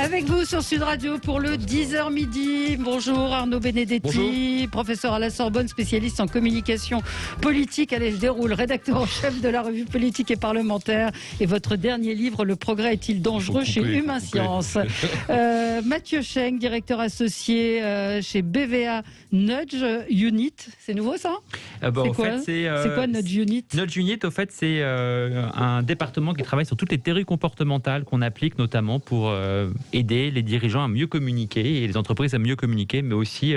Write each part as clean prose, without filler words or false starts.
Avec vous sur Sud Radio pour le 10h midi. Bonjour Arnaud Benedetti, bonjour. Professeur à la Sorbonne, spécialiste en communication politique. Allez, je déroule, rédacteur en chef de la revue politique et parlementaire. Et votre dernier livre, Le progrès est-il dangereux, chez Humain Science. Mathieu Schenk, directeur associé chez BVA Nudge Unit. C'est nouveau ça? C'est quoi Nudge Unit? Nudge Unit, au fait, c'est un département qui travaille sur toutes les théories comportementales qu'on applique notamment pour aider les dirigeants à mieux communiquer et les entreprises à mieux communiquer, mais aussi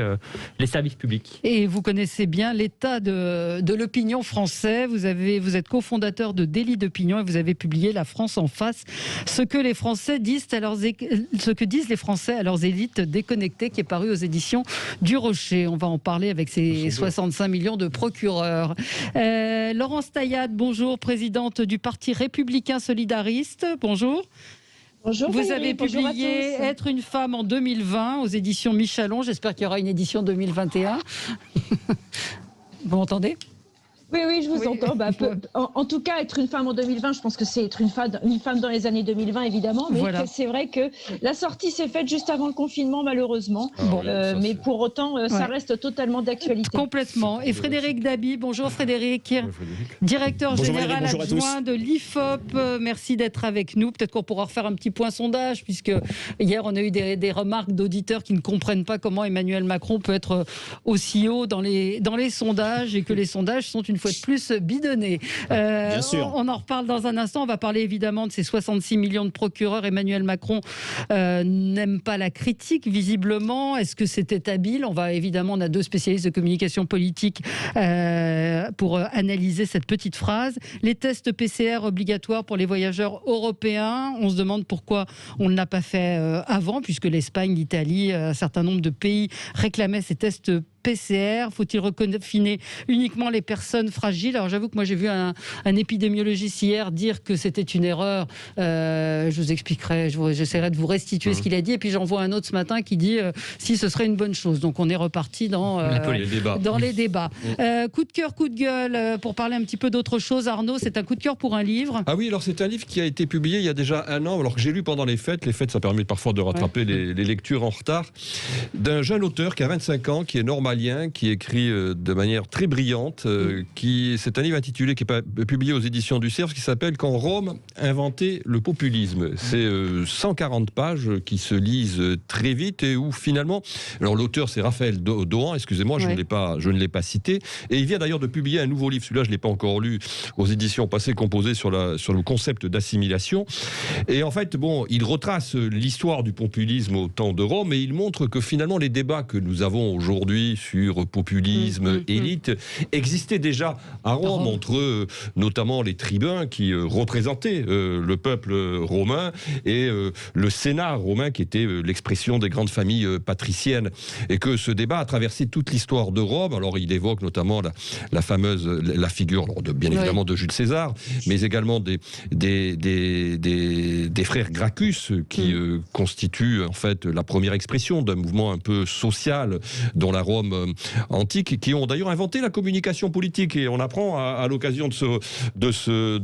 les services publics. Et vous connaissez bien l'état de l'opinion français. Vous êtes cofondateur de Délit d'opinion et vous avez publié La France en face, ce que disent les Français à leurs élites déconnectées, qui est paru aux éditions du Rocher. On va en parler avec ces 65 millions de procureurs. Laurence Taillade, bonjour, présidente du Parti républicain solidariste. Bonjour. Bonjour. Vous avez publié Être une femme en 2020 aux éditions Michalon. J'espère qu'il y aura une édition 2021. Vous m'entendez ? Oui, je vous entends. En tout cas, être une femme en 2020, je pense que c'est être une femme dans les années 2020, évidemment. Mais voilà. C'est vrai que la sortie s'est faite juste avant le confinement, malheureusement. Mais pour autant, ça reste totalement d'actualité. Complètement. Et Frédéric Dabi, bonjour Frédéric. Directeur général adjoint de l'IFOP. Merci d'être avec nous. Peut-être qu'on pourra refaire un petit point sondage, puisque hier, on a eu des remarques d'auditeurs qui ne comprennent pas comment Emmanuel Macron peut être aussi haut dans les sondages, et que les sondages sont une fois de plus bidonnés. Bien sûr. On en reparle dans un instant. On va parler évidemment de ces 66 millions de procureurs. Emmanuel Macron n'aime pas la critique, visiblement. Est-ce que c'était habile? On a deux spécialistes de communication politique pour analyser cette petite phrase. Les tests PCR obligatoires pour les voyageurs européens. On se demande pourquoi on ne l'a pas fait avant, puisque l'Espagne, l'Italie, un certain nombre de pays réclamaient ces tests PCR. Faut-il reconfiner uniquement les personnes fragiles? Alors j'avoue que moi j'ai vu un épidémiologiste hier dire que c'était une erreur. Je vous expliquerai, j'essaierai de vous restituer ce qu'il a dit. Et puis j'en vois un autre ce matin qui dit si ce serait une bonne chose. Donc on est reparti dans les débats. Coup de cœur, coup de gueule, pour parler un petit peu d'autre chose. Arnaud, c'est un coup de cœur pour un livre. Ah oui, alors c'est un livre qui a été publié il y a déjà un an, alors que j'ai lu pendant les fêtes. Les fêtes, ça permet parfois de rattraper les lectures en retard. D'un jeune auteur qui a 25 ans, qui est normalien, qui écrit de manière très brillante. C'est un livre intitulé, qui est publié aux éditions du Cerf, qui s'appelle « Quand Rome inventait le populisme ». C'est 140 pages qui se lisent très vite et où finalement... Alors l'auteur, c'est Raphaël Dohan, excusez-moi, je ne l'ai pas cité. Et il vient d'ailleurs de publier un nouveau livre, celui-là je ne l'ai pas encore lu, aux éditions Passé Composé, sur le concept d'assimilation. Et en fait, il retrace l'histoire du populisme au temps de Rome, et il montre que finalement les débats que nous avons aujourd'hui sur populisme, élite, existaient déjà à Rome, entre notamment les tribuns qui représentaient le peuple romain, et le Sénat romain qui était l'expression des grandes familles patriciennes, et que ce débat a traversé toute l'histoire de Rome. Alors il évoque notamment la figure bien évidemment de Jules César, mais également des frères Gracchus qui constituent en fait la première expression d'un mouvement un peu social dans la Rome antique, qui ont d'ailleurs inventé la communication politique. Et on apprend à l'occasion de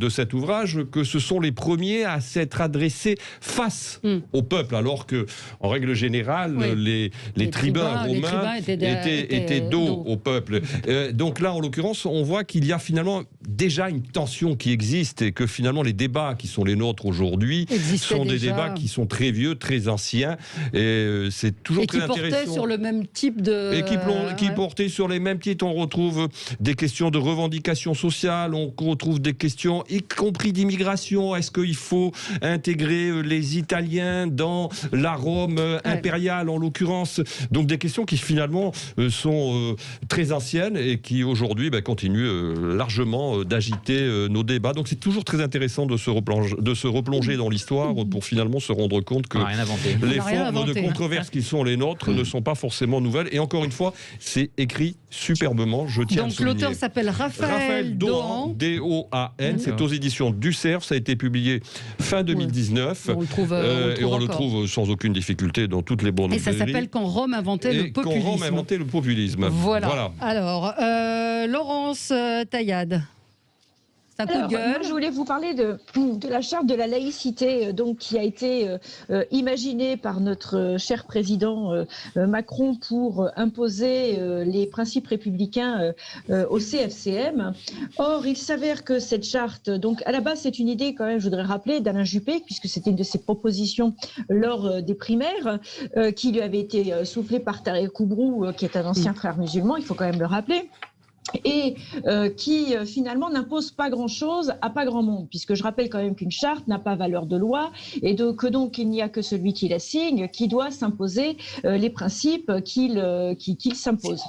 cet ouvrage que ce sont les premiers à s'être adressés face au peuple, alors que en règle générale les tribuns romains étaient dos au peuple. Donc là, en l'occurrence, on voit qu'il y a finalement déjà une tension qui existe, et que finalement les débats qui sont les nôtres aujourd'hui sont des débats qui sont très vieux, très anciens, et c'est toujours très intéressant. Et qui portaient sur le même type de... Et qui portaient sur les mêmes titres. On retrouve des questions de revendication sociale, on retrouve des questions y compris d'immigration. Est-ce qu'il faut intégrer les Italiens dans la Rome impériale, en l'occurrence? Donc des questions qui finalement sont très anciennes et qui aujourd'hui continuent largement d'agiter nos débats. Donc c'est toujours très intéressant de se replonger dans l'histoire pour finalement se rendre compte que les formes de controverse qui sont les nôtres ne sont pas forcément nouvelles. Et encore une fois, c'est écrit superbement, je tiens à le souligner. Donc l'auteur s'appelle Raphaël Dohan. D-O-A-N, c'est aux éditions du Cerf, ça a été publié fin 2019. On le trouve sans aucune difficulté dans toutes les bonnes librairies. Et ça s'appelle Quand Rome inventait le populisme. Quand Rome inventait le populisme. Voilà. Alors, Laurence Taillade. C'est un coup de gueule. Moi, je voulais vous parler de la charte de la laïcité, donc, qui a été imaginée par notre cher président Macron pour imposer les principes républicains au CFCM. Or, il s'avère que cette charte, donc à la base, c'est une idée quand même, je voudrais rappeler, d'Alain Juppé, puisque c'était une de ses propositions lors des primaires, qui lui avait été soufflée par Tarek Koubrou, qui est un ancien frère musulman, il faut quand même le rappeler. Et qui finalement n'impose pas grand-chose à pas grand monde, puisque je rappelle quand même qu'une charte n'a pas valeur de loi et que donc il n'y a que celui qui la signe qui doit s'imposer les principes qu'il s'impose.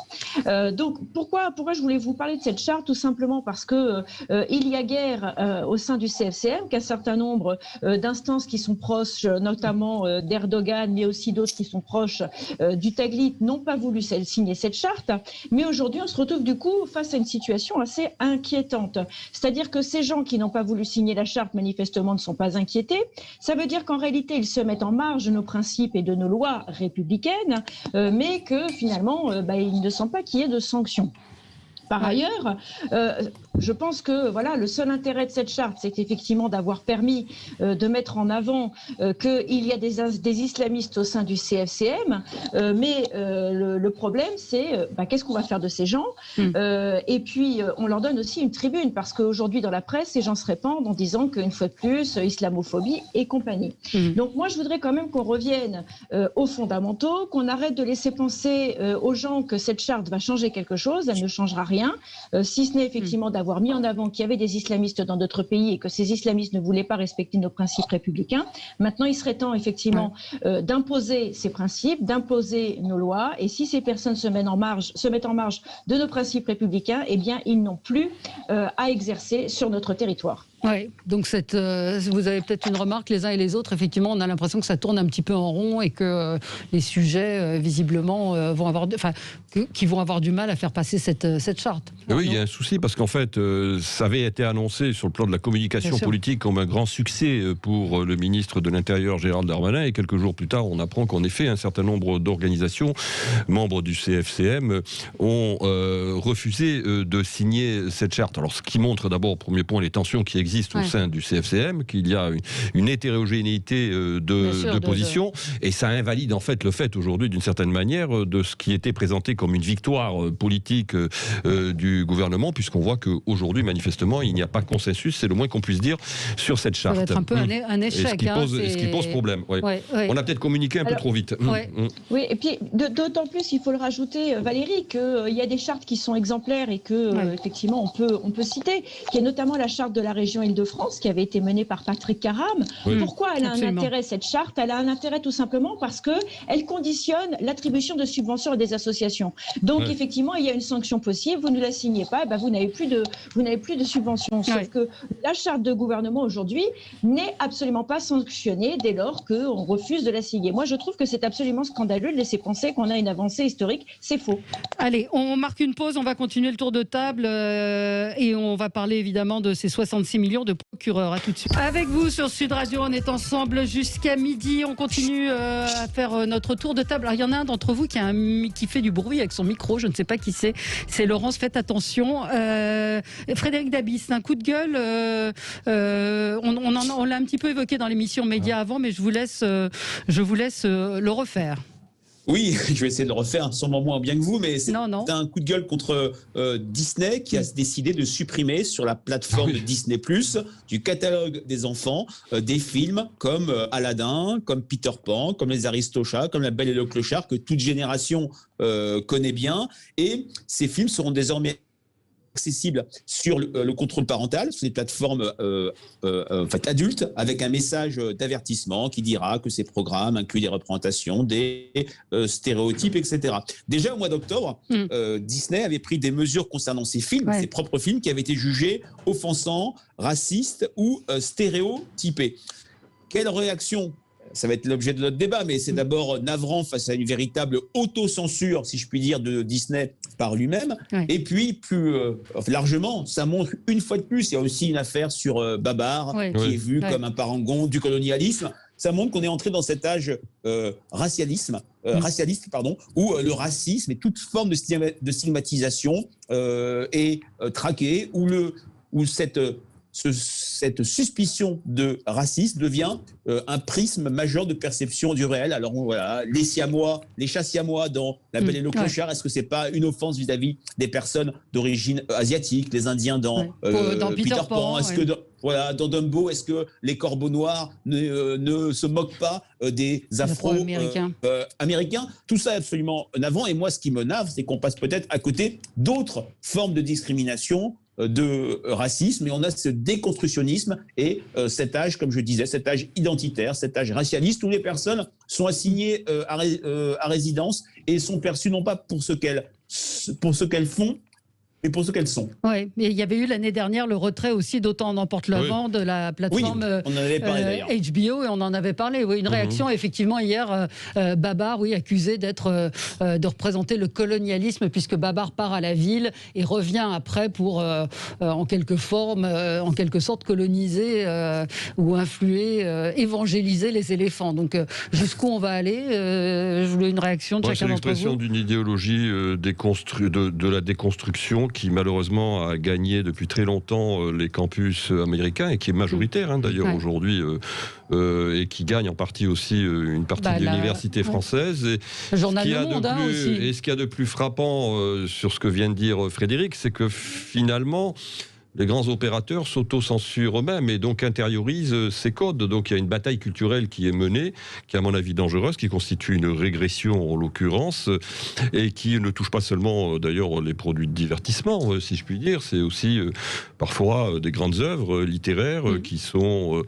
Donc pourquoi je voulais vous parler de cette charte? Tout simplement parce que il y a guerre au sein du CFCM, qu'un certain nombre d'instances qui sont proches, notamment d'Erdogan, mais aussi d'autres qui sont proches du Taglit, n'ont pas voulu signer cette charte. Mais aujourd'hui, on se retrouve du coup face à une situation assez inquiétante. C'est-à-dire que ces gens qui n'ont pas voulu signer la charte, manifestement, ne sont pas inquiétés. Ça veut dire qu'en réalité, ils se mettent en marge de nos principes et de nos lois républicaines, mais que finalement, ils ne sentent pas qu'il y ait de sanctions. Par ailleurs, je pense que voilà, le seul intérêt de cette charte, c'est effectivement d'avoir permis de mettre en avant qu'il y a des islamistes au sein du CFCM, mais le problème, c'est qu'est-ce qu'on va faire de ces gens? Et puis, on leur donne aussi une tribune, parce qu'aujourd'hui, dans la presse, ces gens se répandent en disant qu'une fois de plus, islamophobie et compagnie. Donc moi, je voudrais quand même qu'on revienne aux fondamentaux, qu'on arrête de laisser penser aux gens que cette charte va changer quelque chose. Elle ne changera rien. Si ce n'est effectivement d'avoir mis en avant qu'il y avait des islamistes dans d'autres pays et que ces islamistes ne voulaient pas respecter nos principes républicains. Maintenant, il serait temps effectivement d'imposer ces principes, d'imposer nos lois. Et si ces personnes se mettent en marge de nos principes républicains, eh bien, ils n'ont plus à exercer sur notre territoire. Oui, donc vous avez peut-être une remarque les uns et les autres. Effectivement, on a l'impression que ça tourne un petit peu en rond et que les sujets, visiblement, vont avoir du mal à faire passer cette charte. Oui, il y a un souci parce qu'en fait, ça avait été annoncé sur le plan de la communication politique comme un grand succès pour le ministre de l'Intérieur, Gérald Darmanin, et quelques jours plus tard, on apprend qu'en effet, un certain nombre d'organisations, membres du CFCM, ont refusé de signer cette charte. Alors, ce qui montre d'abord, au premier point, les tensions qui existent au sein du CFCM, qu'il y a une hétérogénéité de positions, et ça invalide en fait le fait aujourd'hui d'une certaine manière de ce qui était présenté comme une victoire politique du gouvernement, puisqu'on voit qu'aujourd'hui manifestement il n'y a pas consensus, c'est le moins qu'on puisse dire, sur cette charte. Ça va être un peu un échec. Ce qui pose problème. On a peut-être communiqué un peu trop vite. Oui, et puis d'autant plus, il faut le rajouter, Valérie, qu'il y a des chartes qui sont exemplaires et que effectivement on peut citer, qui est notamment la charte de la région Île-de-France qui avait été menée par Patrick Caram. Pourquoi elle a un intérêt, cette charte? Elle a un intérêt tout simplement parce qu'elle conditionne l'attribution de subventions à des associations. Donc effectivement, il y a une sanction possible, vous ne la signez pas, vous n'avez plus de subventions. Sauf que la charte de gouvernement aujourd'hui n'est absolument pas sanctionnée dès lors qu'on refuse de la signer. Moi, je trouve que c'est absolument scandaleux de laisser penser qu'on a une avancée historique. C'est faux. Allez, on marque une pause, on va continuer le tour de table et on va parler évidemment de ces 66 millions de procureurs. À tout de suite. Avec vous sur Sud Radio, on est ensemble jusqu'à midi. On continue à faire notre tour de table. Alors, il y en a un d'entre vous qui fait du bruit avec son micro. Je ne sais pas qui c'est. C'est Laurence. Faites attention. Frédéric Dabi, c'est un coup de gueule. On l'a un petit peu évoqué dans l'émission Média avant, mais je vous laisse le refaire. Oui, je vais essayer de le refaire, sûrement moins bien que vous, mais c'est un coup de gueule contre Disney qui a décidé de supprimer sur la plateforme de Disney+, du catalogue des enfants, des films comme Aladdin, comme Peter Pan, comme Les Aristochats, comme La Belle et le Clochard, que toute génération connaît bien. Et ces films seront désormais accessible sur le contrôle parental, sur des plateformes adultes, avec un message d'avertissement qui dira que ces programmes incluent des représentations, des stéréotypes, etc. Déjà au mois d'octobre, Disney avait pris des mesures concernant ses films, ses propres films, qui avaient été jugés offensants, racistes ou stéréotypés. Quelle réaction? Ça va être l'objet de notre débat, mais c'est d'abord navrant face à une véritable autocensure, si je puis dire, de Disney par lui-même. Et puis, plus largement, ça montre une fois de plus, il y a aussi une affaire sur Babar, qui est vu comme un parangon du colonialisme. Ça montre qu'on est entré dans cet âge racialiste, où le racisme et toute forme de stigmatisation est traquée, où cette cette suspicion de racisme devient un prisme majeur de perception du réel. Alors voilà, les chats siamois dans La Belle et le Clochard, est-ce que c'est pas une offense vis-à-vis des personnes d'origine asiatique, les Indiens dans Peter Pan, est-ce que dans Dumbo, est-ce que les corbeaux noirs ne se moquent pas des Afro-américains? Tout ça est absolument navrant. Et moi, ce qui me navre, c'est qu'on passe peut-être à côté d'autres formes de discrimination, de racisme, et on a ce déconstructionnisme et cet âge, comme je disais, cet âge identitaire, cet âge racialiste, où les personnes sont assignées à résidence et sont perçues non pas pour ce qu'elles font, mais pour ce qu'elles sont. Oui, mais il y avait eu l'année dernière le retrait aussi d'Autant en emporte le vent de la plateforme on en avait parlé, HBO, et on en avait parlé. Oui, une réaction effectivement hier, Babar, accusé de représenter le colonialisme, puisque Babar part à la ville et revient après pour en quelque sorte coloniser ou influer, évangéliser les éléphants. Donc jusqu'où on va aller Je voulais une réaction de chacun d'entre vous. C'est l'expression d'une idéologie de la déconstruction qui malheureusement a gagné depuis très longtemps les campus américains et qui est majoritaire d'ailleurs aujourd'hui et qui gagne en partie aussi une partie de l'université française. Et ce qu'il y a de plus frappant sur ce que vient de dire Frédéric, c'est que finalement les grands opérateurs s'auto-censurent eux-mêmes et donc intériorisent ces codes. Donc il y a une bataille culturelle qui est menée, qui est à mon avis dangereuse, qui constitue une régression en l'occurrence, et qui ne touche pas seulement d'ailleurs les produits de divertissement, si je puis dire. C'est aussi parfois des grandes œuvres littéraires qui sont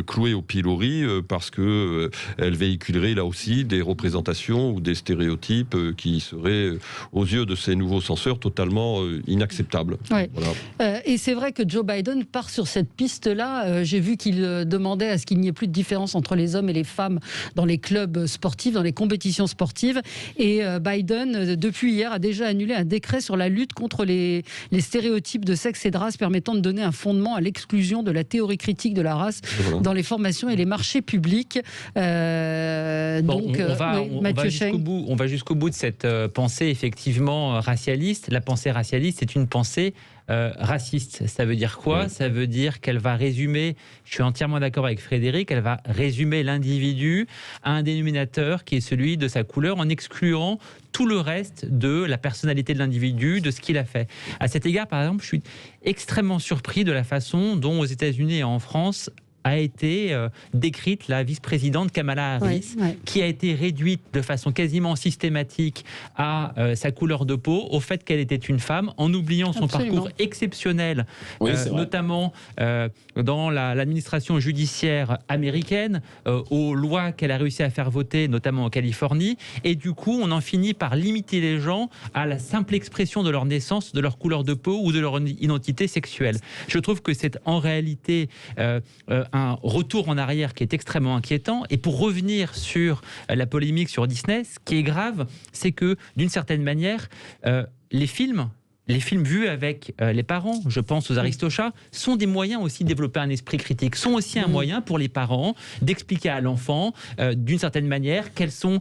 clouées au pilori parce qu'elles véhiculeraient là aussi des représentations ou des stéréotypes qui seraient aux yeux de ces nouveaux censeurs totalement inacceptables. Ouais. Voilà. Et c'est vrai que Joe Biden part sur cette piste-là. J'ai vu qu'il demandait à ce qu'il n'y ait plus de différence entre les hommes et les femmes dans les clubs sportifs, dans les compétitions sportives. Et Biden, depuis hier, a déjà annulé un décret sur la lutte contre les stéréotypes de sexe et de race, permettant de donner un fondement à l'exclusion de la théorie critique de la race dans les formations et les marchés publics. On va jusqu'au bout de cette pensée effectivement racialiste. La pensée racialiste, c'est une pensée raciste. Ça veut dire quoi ? Ça veut dire qu'elle va résumer, je suis entièrement d'accord avec Frédéric, elle va résumer l'individu à un dénominateur qui est celui de sa couleur, en excluant tout le reste de la personnalité de l'individu, de ce qu'il a fait. À cet égard, par exemple, je suis extrêmement surpris de la façon dont aux États-Unis et en France a été décrite la vice-présidente Kamala Harris, qui a été réduite de façon quasiment systématique à sa couleur de peau, au fait qu'elle était une femme, en oubliant son parcours exceptionnel, notamment dans l'administration judiciaire américaine, aux lois qu'elle a réussi à faire voter, notamment en Californie, et du coup, on en finit par limiter les gens à la simple expression de leur naissance, de leur couleur de peau ou de leur identité sexuelle. Je trouve que c'est en réalité un retour en arrière qui est extrêmement inquiétant. Et pour revenir sur la polémique sur Disney, ce qui est grave, c'est que d'une certaine manière, les films vus avec les parents, je pense aux Aristochats, sont des moyens aussi de développer un esprit critique, sont aussi un moyen pour les parents d'expliquer à l'enfant, d'une certaine manière, quels sont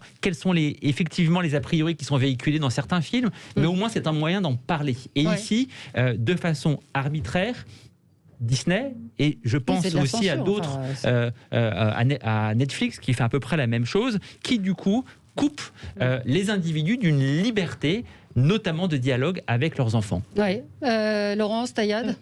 effectivement les a priori qui sont véhiculés dans certains films, mais au moins c'est un moyen d'en parler. Et ici, de façon arbitraire, Disney, et je pense aussi à d'autres, à Netflix, qui fait à peu près la même chose, qui du coup coupe les individus d'une liberté, notamment de dialogue avec leurs enfants. Oui. Laurence Taillade,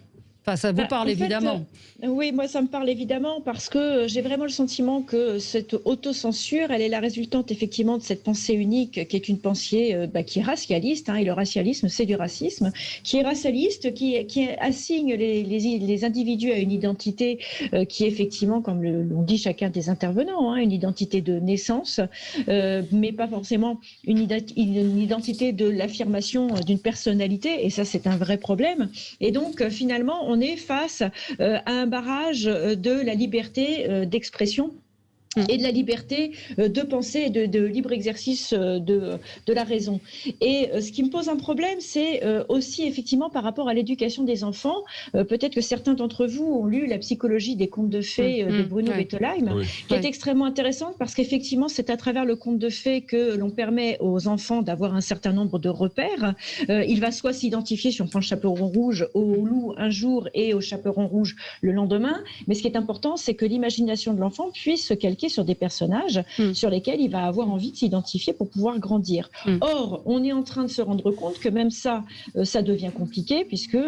ça vous parle évidemment. Oui, moi ça me parle évidemment parce que j'ai vraiment le sentiment que cette autocensure, elle est la résultante effectivement de cette pensée unique qui est une pensée qui est racialiste, et le racialisme c'est du racisme, qui est racialiste, qui assigne les individus à une identité qui est effectivement, comme l'ont dit chacun des intervenants, une identité de naissance, mais pas forcément une identité de l'affirmation d'une personnalité, et ça c'est un vrai problème. Et donc finalement on est face à un barrage de la liberté d'expression et de la liberté de penser et de libre exercice de la raison. Et ce qui me pose un problème, c'est aussi effectivement par rapport à l'éducation des enfants. Peut-être que certains d'entre vous ont lu La psychologie des contes de fées de Bruno Bettelheim, qui est extrêmement intéressante parce qu'effectivement, c'est à travers le conte de fées que l'on permet aux enfants d'avoir un certain nombre de repères. Il va soit s'identifier, si on prend le chaperon rouge, au loup un jour et au chaperon rouge le lendemain. Mais ce qui est important, c'est que l'imagination de l'enfant puisse se calquer sur des personnages sur lesquels il va avoir envie de s'identifier pour pouvoir grandir. Or, on est en train de se rendre compte que même ça devient compliqué, puisque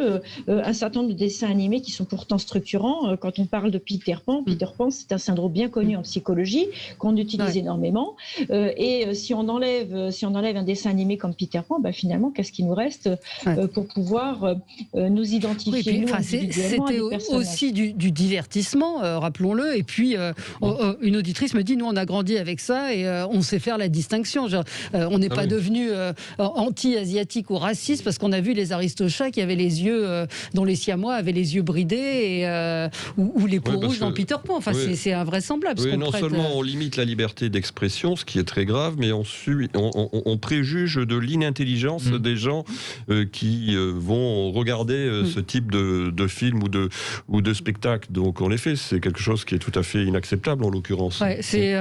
un certain nombre de dessins animés qui sont pourtant structurants, quand on parle de Peter Pan, c'est un syndrome bien connu en psychologie, qu'on utilise énormément, et si on enlève un dessin animé comme Peter Pan, finalement, qu'est-ce qui nous reste pour pouvoir nous identifier individuellement à des personnages. C'était aussi du divertissement, rappelons-le, et puis une auditrice me dit, nous on a grandi avec ça et on sait faire la distinction. Genre, on n'est pas devenu anti-asiatique ou raciste parce qu'on a vu les Aristochats qui avaient les yeux, dont les Siamois avaient les yeux bridés, ou les peaux rouges dans Peter Pan. Enfin, c'est invraisemblable. Non seulement on limite la liberté d'expression, ce qui est très grave, mais on préjuge de l'inintelligence des gens qui vont regarder ce type de film ou de spectacle. Donc en effet, c'est quelque chose qui est tout à fait inacceptable en l'occurrence. Ouais, c'est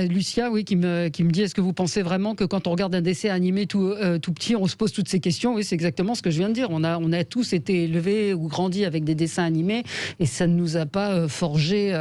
Lucia qui me dit, est-ce que vous pensez vraiment que quand on regarde un dessin animé tout petit, on se pose toutes ces questions? Oui, c'est exactement ce que je viens de dire. On a tous été élevés ou grandi avec des dessins animés et ça ne nous a pas forgé.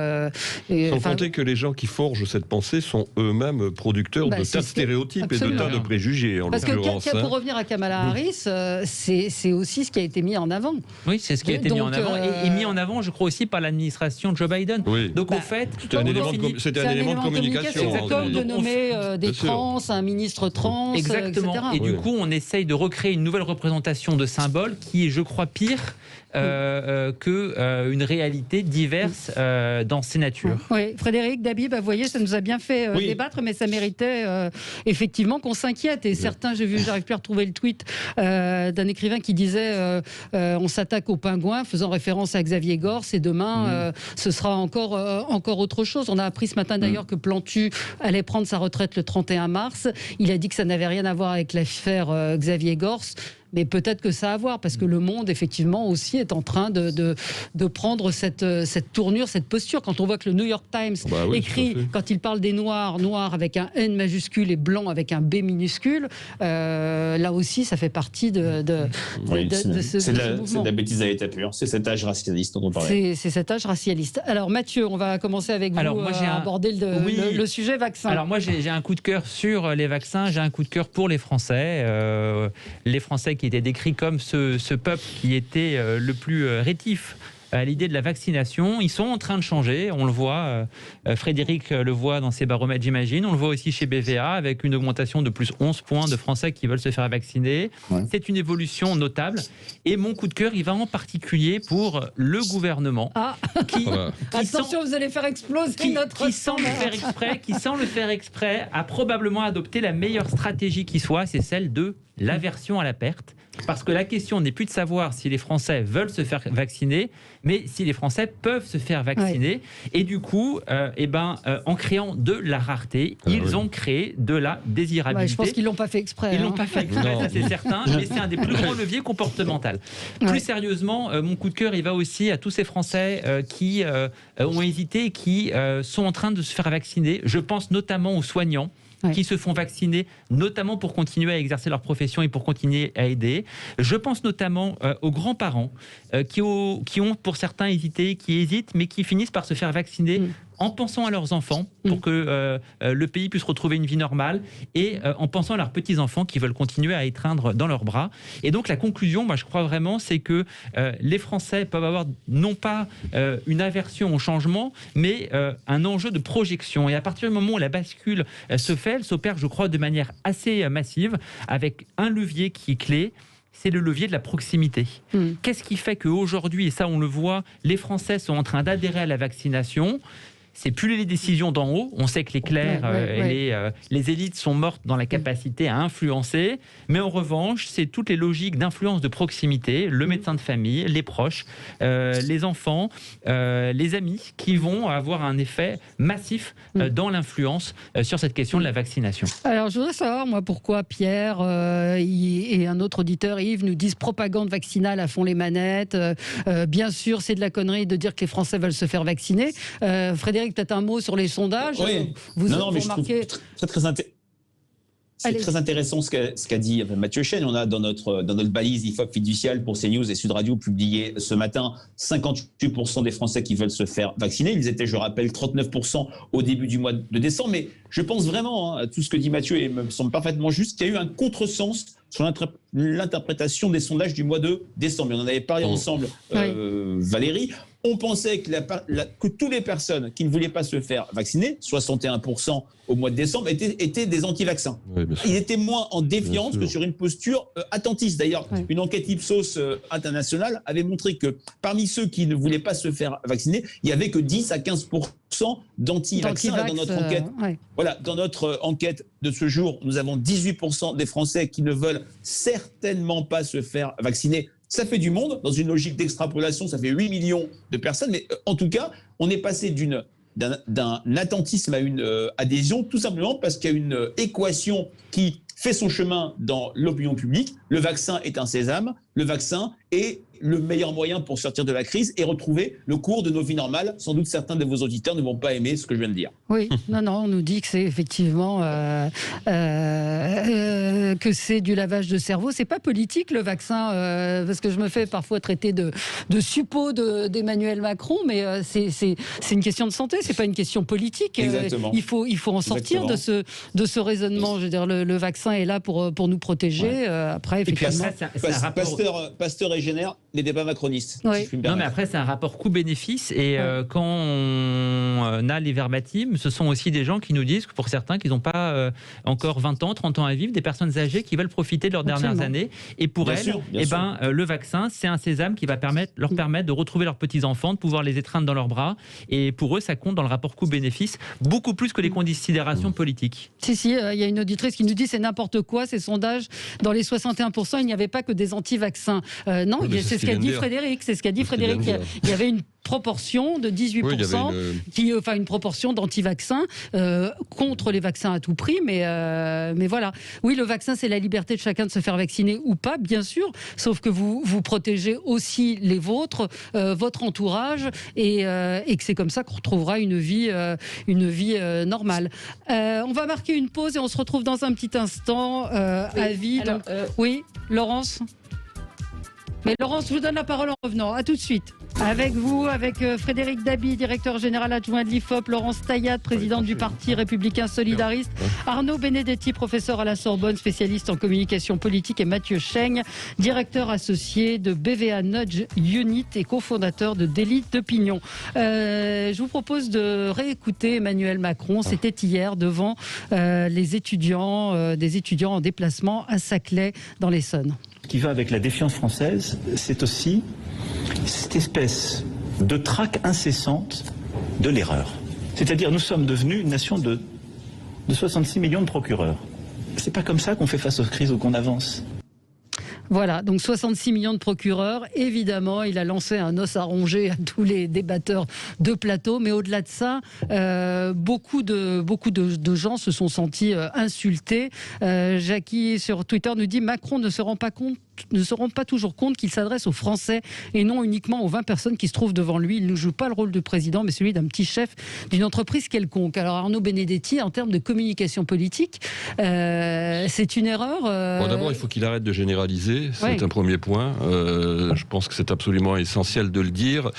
Sans compter que les gens qui forgent cette pensée sont eux-mêmes producteurs de tas de stéréotypes et de tas de préjugés, en l'occurrence. Parce que pour revenir à Kamala Harris, c'est aussi ce qui a été mis en avant. Oui, c'est ce qui a été mis en avant et mis en avant, je crois, aussi par l'administration de Joe Biden. Oui. Donc au fait, c'était un élément de communication. C'est comme de nommer des trans, un ministre trans, exactement. etc. Et du coup, on essaye de recréer une nouvelle représentation de symbole qui est, je crois, pire qu'une réalité diverse dans ses natures. Oui, Frédéric Dabi, vous voyez, ça nous a bien fait débattre, mais ça méritait effectivement qu'on s'inquiète. Et certains, j'arrive plus à retrouver le tweet d'un écrivain qui disait on s'attaque aux pingouins, faisant référence à Xavier Gors, et demain, ce sera encore autre chose. On a appris ce matin d'ailleurs que Plantu allait prendre sa retraite le 31 mars. Il a dit que ça n'avait rien à voir avec l'affaire Xavier Gors. Mais peut-être que ça a à voir, parce que le monde, effectivement, aussi est en train de prendre cette tournure, cette posture. Quand on voit que le New York Times écrit, quand il parle des noirs, noir avec un N majuscule et blanc avec un B minuscule, là aussi, ça fait partie de ce mouvement. C'est de la bêtise à l'état pur. C'est cet âge racialiste dont on parlait. C'est cet âge racialiste. Alors, Mathieu, on va commencer avec vous. Alors, moi, aborder le sujet vaccin. Alors, moi, j'ai un coup de cœur sur les vaccins. J'ai un coup de cœur pour les Français. Les Français qui était décrit comme ce peuple qui était le plus rétif à l'idée de la vaccination. Ils sont en train de changer, on le voit, Frédéric le voit dans ses baromètres, j'imagine, on le voit aussi chez BVA avec une augmentation de plus 11 points de Français qui veulent se faire vacciner. C'est une évolution notable et mon coup de cœur, il va en particulier pour le gouvernement attention, vous allez faire exploser notre sans le faire exprès, a probablement adopté la meilleure stratégie qui soit, c'est celle de l'aversion à la perte. Parce que la question n'est plus de savoir si les Français veulent se faire vacciner, mais si les Français peuvent se faire vacciner. Et du coup, en créant de la rareté, ils ont créé de la désirabilité. Je pense qu'ils ne l'ont pas fait exprès. Ils ne l'ont pas fait exprès, ça c'est certain, mais c'est un des plus grands leviers comportementaux. Plus sérieusement, mon coup de cœur, il va aussi à tous ces Français qui ont hésité, qui sont en train de se faire vacciner. Je pense notamment aux soignants qui se font vacciner, notamment pour continuer à exercer leur profession et pour continuer à aider. Je pense notamment aux grands-parents qui ont pour certains hésité, qui hésitent, mais qui finissent par se faire vacciner en pensant à leurs enfants pour que le pays puisse retrouver une vie normale et en pensant à leurs petits-enfants qui veulent continuer à étreindre dans leurs bras. Et donc la conclusion, moi je crois vraiment, c'est que les Français peuvent avoir non pas une aversion au changement, mais un enjeu de projection. Et à partir du moment où la bascule se fait, elle s'opère, je crois, de manière assez massive, avec un levier qui est clé, c'est le levier de la proximité. Qu'est-ce qui fait qu'aujourd'hui, et ça on le voit, les Français sont en train d'adhérer à la vaccination ? c'est plus les décisions d'en haut. On sait que les clercs les élites sont mortes dans la capacité à influencer, mais en revanche, c'est toutes les logiques d'influence de proximité, le médecin de famille, les proches, les enfants, les amis, qui vont avoir un effet massif dans l'influence sur cette question de la vaccination. Alors, je voudrais savoir, moi, pourquoi Pierre et un autre auditeur, Yves, nous disent propagande vaccinale à fond les manettes. Bien sûr, c'est de la connerie de dire que les Français veulent se faire vacciner. Frédéric, peut-être un mot sur les sondages. Oui. Vous mais je trouve c'est très intéressant ce qu'a dit Mathieu Chesne. On a dans notre balise IFOP Fiducial pour CNews et Sud Radio publié ce matin 58% des Français qui veulent se faire vacciner. Ils étaient, je rappelle, 39% au début du mois de décembre. Mais je pense vraiment à tout ce que dit Mathieu et me semble parfaitement juste qu'il y a eu un contresens sur l'interprétation des sondages du mois de décembre. On en avait parlé ensemble, Valérie. On pensait que toutes les personnes qui ne voulaient pas se faire vacciner, 61% au mois de décembre, étaient des anti-vaccins. Oui, ils étaient moins en défiance que sur une posture attentiste. D'ailleurs, une enquête Ipsos internationale avait montré que parmi ceux qui ne voulaient pas se faire vacciner, il n'y avait que 10 à 15% d'anti-vaccins. Dans notre enquête de ce jour, nous avons 18% des Français qui ne veulent certainement pas se faire vacciner. Ça fait du monde, dans une logique d'extrapolation, ça fait 8 millions de personnes, mais en tout cas, on est passé d'un attentisme à une adhésion, tout simplement parce qu'il y a une équation qui fait son chemin dans l'opinion publique. Le vaccin est un sésame, le vaccin est le meilleur moyen pour sortir de la crise et retrouver le cours de nos vies normales. Sans doute certains de vos auditeurs ne vont pas aimer ce que je viens de dire. Oui, on nous dit que c'est effectivement que c'est du lavage de cerveau. C'est pas politique le vaccin, parce que je me fais parfois traiter de suppôt d'Emmanuel Macron, mais c'est une question de santé, c'est pas une question politique. Exactement. Il faut en sortir de ce raisonnement. Je veux dire, le vaccin est là pour nous protéger. Après, effectivement, Pasteur et Jenner n'étaient pas macronistes. Oui. Si non, mais après, c'est un rapport coût-bénéfice. Et quand on a les verbatim, ce sont aussi des gens qui nous disent que pour certains, qu'ils n'ont pas encore 20 ans, 30 ans à vivre, des personnes âgées qui veulent profiter de leurs dernières années. Et pour elles, le vaccin, c'est un sésame qui va leur permettre de retrouver leurs petits-enfants, de pouvoir les étreindre dans leurs bras. Et pour eux, ça compte dans le rapport coût-bénéfice, beaucoup plus que les considérations politiques. Si, il y a une auditrice qui nous dit c'est n'importe quoi, ces sondages. Dans les 61%, il n'y avait pas que des anti-vaccins. Non, c'est ce qu'a dit Frédéric. C'est ce qu'a dit Frédéric. Il y avait une proportion de 18%, une proportion d'anti-vaccins contre les vaccins à tout prix, mais voilà. Oui, le vaccin, c'est la liberté de chacun de se faire vacciner ou pas, bien sûr, sauf que vous protégez aussi les vôtres, votre entourage, et que c'est comme ça qu'on retrouvera une vie normale. On va marquer une pause et on se retrouve dans un petit instant. Avis. Oui, Laurence. Mais Laurence, je vous donne la parole en revenant. À tout de suite. Avec vous, avec Frédéric Dabi, directeur général adjoint de l'IFOP, Laurence Taillat, présidente du Parti républicain solidariste, Arnaud Benedetti, professeur à la Sorbonne, spécialiste en communication politique, et Mathieu Chesne, directeur associé de BVA Nudge Unit et cofondateur de Délit d'Opinion. Je vous propose de réécouter Emmanuel Macron. C'était hier devant des étudiants en déplacement à Saclay dans l'Essonne. Ce qui va avec la défiance française, c'est aussi cette espèce de traque incessante de l'erreur. C'est-à-dire, nous sommes devenus une nation de 66 millions de procureurs. C'est pas comme ça qu'on fait face aux crises ou qu'on avance. Voilà, donc 66 millions de procureurs. Évidemment, il a lancé un os à ronger à tous les débatteurs de plateau. Mais au-delà de ça, beaucoup de gens se sont sentis insultés. Jackie sur Twitter nous dit « Macron ne se rend pas toujours compte qu'il s'adresse aux Français et non uniquement aux 20 personnes qui se trouvent devant lui. Il ne joue pas le rôle de président, mais celui d'un petit chef d'une entreprise quelconque. » Alors Arnaud Benedetti, en termes de communication politique, c'est une erreur. Bon, d'abord, il faut qu'il arrête de généraliser. C'est un premier point. Je pense que c'est absolument essentiel de le dire.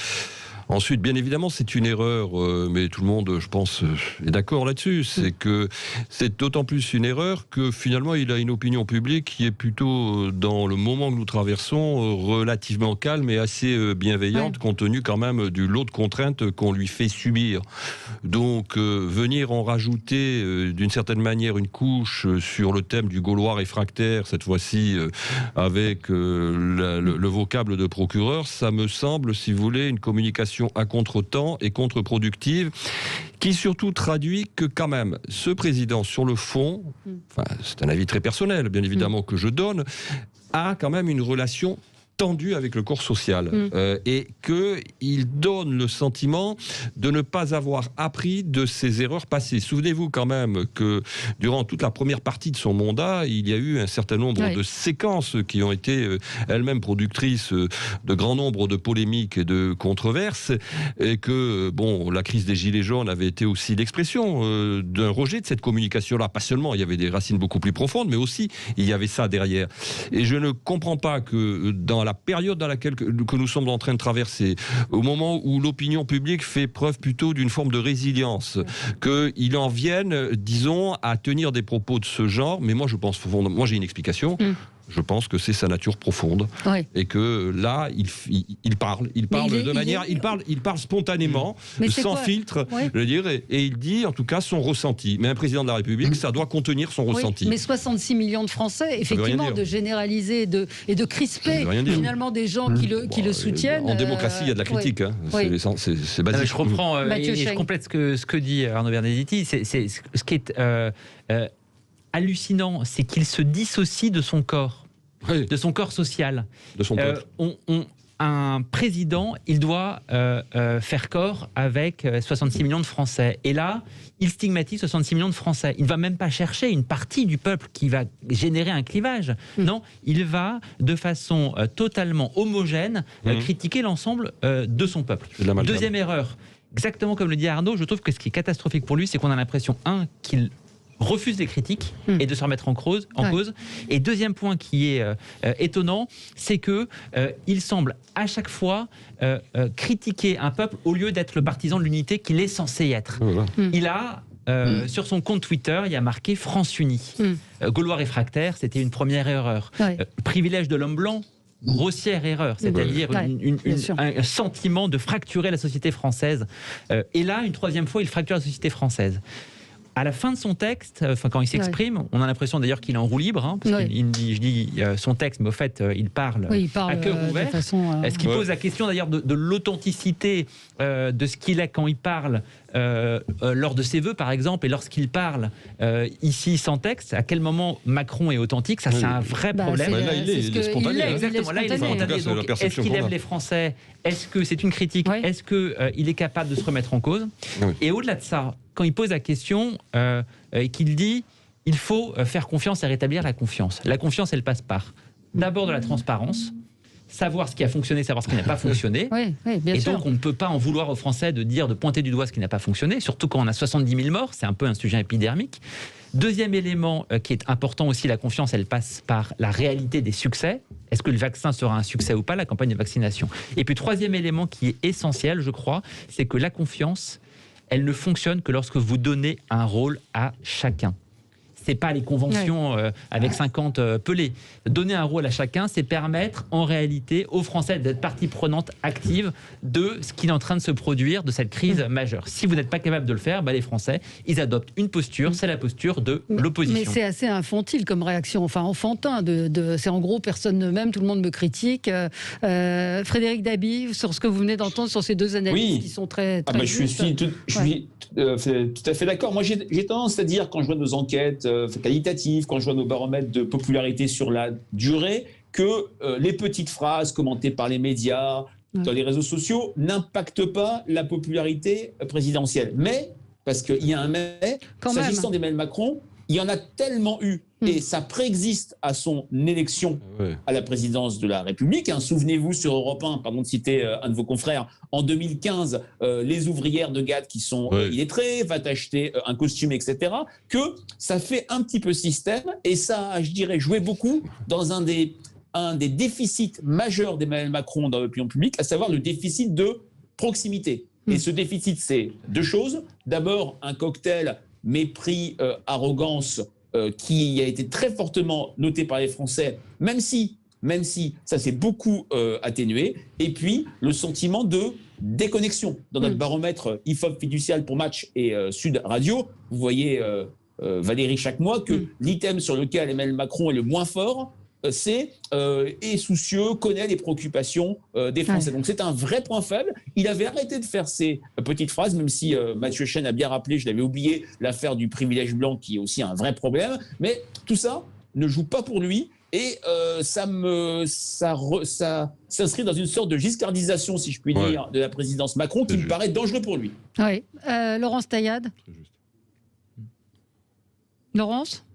Ensuite, bien évidemment, c'est une erreur, mais tout le monde, je pense, est d'accord là-dessus. C'est que c'est d'autant plus une erreur que finalement, il a une opinion publique qui est plutôt, dans le moment que nous traversons, relativement calme et assez bienveillante, compte tenu quand même du lot de contraintes qu'on lui fait subir. Donc, venir en rajouter d'une certaine manière une couche sur le thème du Gaulois réfractaire, cette fois-ci avec le vocable de procureur, ça me semble, si vous voulez, une communication communication à contre-temps et contre-productive, qui surtout traduit que quand même, ce président, sur le fond, c'est un avis très personnel, bien évidemment, que je donne, a quand même une relation tendu avec le corps social et qu'il donne le sentiment de ne pas avoir appris de ses erreurs passées. Souvenez-vous quand même que durant toute la première partie de son mandat, il y a eu un certain nombre de séquences qui ont été elles-mêmes productrices de grand nombre de polémiques et de controverses, et que la crise des Gilets jaunes avait été aussi l'expression d'un rejet de cette communication-là. Pas seulement, il y avait des racines beaucoup plus profondes, mais aussi il y avait ça derrière. Et je ne comprends pas que dans la période dans laquelle que nous sommes en train de traverser, au moment où l'opinion publique fait preuve plutôt d'une forme de résilience, qu'il en vienne, disons, à tenir des propos de ce genre. Mais moi, je pense, moi j'ai une explication. Je pense que c'est sa nature profonde et que là, il parle de manière, il parle spontanément, sans filtre, je veux dire, et il dit en tout cas son ressenti. Mais un président de la République, ça doit contenir son ressenti. Mais 66 millions de Français, effectivement, de généraliser et de crisper finalement des gens qui le soutiennent. En démocratie, il y a de la critique. C'est basique. Je reprends et je complète ce que dit Arnaud Bernedetti. C'est ce qui est hallucinant, c'est qu'il se dissocie de son corps, de son corps social. De son peuple. Un président, il doit faire corps avec 66 millions de Français. Et là, il stigmatise 66 millions de Français. Il ne va même pas chercher une partie du peuple qui va générer un clivage. Non, il va, de façon totalement homogène, critiquer l'ensemble de son peuple. Deuxième erreur, exactement comme le dit Arnaud, je trouve que ce qui est catastrophique pour lui, c'est qu'on a l'impression, qu'il refuse les critiques et de se remettre en cause. Et deuxième point qui est étonnant, c'est que il semble à chaque fois critiquer un peuple au lieu d'être le partisan de l'unité qu'il est censé être. Il a sur son compte Twitter, il y a marqué France Unie. Gaulois réfractaire, c'était une première erreur. Privilège de l'homme blanc, grossière erreur, c'est-à-dire un sentiment de fracturer la société française. Et là, une troisième fois, il fracture la société française. À la fin de son texte, quand il s'exprime, on a l'impression d'ailleurs qu'il est en roue libre, parce qu'il dit, je dis son texte, mais au fait, il parle à cœur ouvert. Ce qui pose la question d'ailleurs de l'authenticité de ce qu'il est quand il parle lors de ses vœux, par exemple, et lorsqu'il parle ici sans texte. À quel moment Macron est authentique? Ça, c'est un vrai problème. Là, il est spontané. Exactement, là, il est spontané. Donc, est-ce qu'il aime les Français? Est-ce que c'est une critique? Est-ce qu'il est capable de se remettre en cause? Et au-delà de ça, quand il pose la question et qu'il dit il faut faire confiance et rétablir la confiance. La confiance, elle passe par d'abord de la transparence, savoir ce qui a fonctionné, savoir ce qui n'a pas fonctionné. Et donc, on ne peut pas en vouloir aux Français de pointer du doigt ce qui n'a pas fonctionné, surtout quand on a 70 000 morts, c'est un peu un sujet épidermique. Deuxième élément qui est important aussi, la confiance, elle passe par la réalité des succès. Est-ce que le vaccin sera un succès ou pas, la campagne de vaccination? Et puis, troisième élément qui est essentiel, je crois, c'est que la confiance, elle ne fonctionne que lorsque vous donnez un rôle à chacun. C'est pas les conventions avec 50 pelés. Donner un rôle à chacun, c'est permettre en réalité aux Français d'être partie prenante active de ce qui est en train de se produire, de cette crise majeure. Si vous n'êtes pas capable de le faire, les Français, ils adoptent une posture, c'est la posture de l'opposition. Mais c'est assez infantile comme réaction, enfin enfantin. C'est en gros, personne ne m'aime, tout le monde me critique. Frédéric Dabi, sur ce que vous venez d'entendre, sur ces deux analyses qui sont très je suis tout à fait d'accord. Moi, j'ai tendance à dire, quand je vois nos enquêtes qualitatives, quand je vois nos baromètres de popularité sur la durée, que les petites phrases commentées par les médias, dans les réseaux sociaux, n'impactent pas la popularité présidentielle. Mais, parce qu'il y a un mais, s'agissant d'Emmanuel Macron, il y en a tellement eu, et ça préexiste à son élection à la présidence de la République. Souvenez-vous, sur Europe 1, pardon de citer un de vos confrères, en 2015, les ouvrières de GAD qui sont illettrées, va t'acheter un costume, etc., que ça fait un petit peu système, et ça a, je dirais, joué beaucoup dans un des déficits majeurs d'Emmanuel Macron dans l'opinion publique, à savoir le déficit de proximité. Et ce déficit, c'est deux choses. D'abord, un cocktail mépris, arrogance, qui a été très fortement noté par les Français, même si ça s'est beaucoup atténué. Et puis, le sentiment de déconnexion. Dans notre baromètre IFOP fiducial pour Match et Sud Radio, vous voyez, Valérie, chaque mois, que l'item sur lequel Emmanuel Macron est le moins fort, est soucieux, connaît les préoccupations des Français. Donc c'est un vrai point faible. Il avait arrêté de faire ces petites phrases, même si Mathieu Chesne a bien rappelé, je l'avais oublié, l'affaire du privilège blanc qui est aussi un vrai problème. Mais tout ça ne joue pas pour lui. Et ça s'inscrit dans une sorte de giscardisation, si je puis dire, de la présidence Macron, qui me paraît dangereux pour lui. Oui. Laurence Taillade. Laurence ?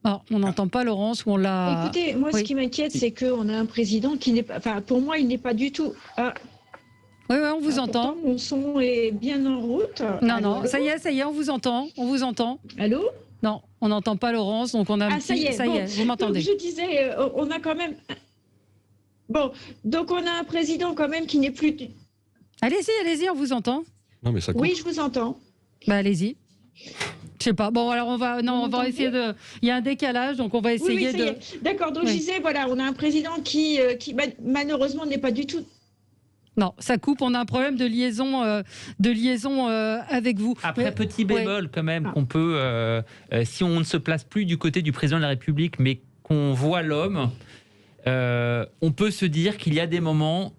Alors, on n'entend pas Laurence, ou on l'a... Écoutez, moi, ce qui m'inquiète, c'est qu'on a un président qui n'est pas... Enfin, pour moi, il n'est pas du tout... Oui, on vous entend. Mon son est bien en route. Non, ça y est, on vous entend. Allô ? Non, on n'entend pas Laurence, donc on a un ça y est, vous m'entendez. Je disais, on a quand même... Bon, donc on a un président quand même qui n'est plus... Allez-y, on vous entend. Non, mais ça coupe. Oui, je vous entends. Allez-y. Je sais pas. Bon, alors on va essayer de... Il y a un décalage, donc on va essayer de... D'accord, donc je disais, voilà, on a un président qui malheureusement n'est pas du tout... Non, ça coupe, on a un problème de liaison avec vous. Après, petit bémol quand même, qu'on peut, si on ne se place plus du côté du président de la République, mais qu'on voit l'homme, on peut se dire qu'il y a des moments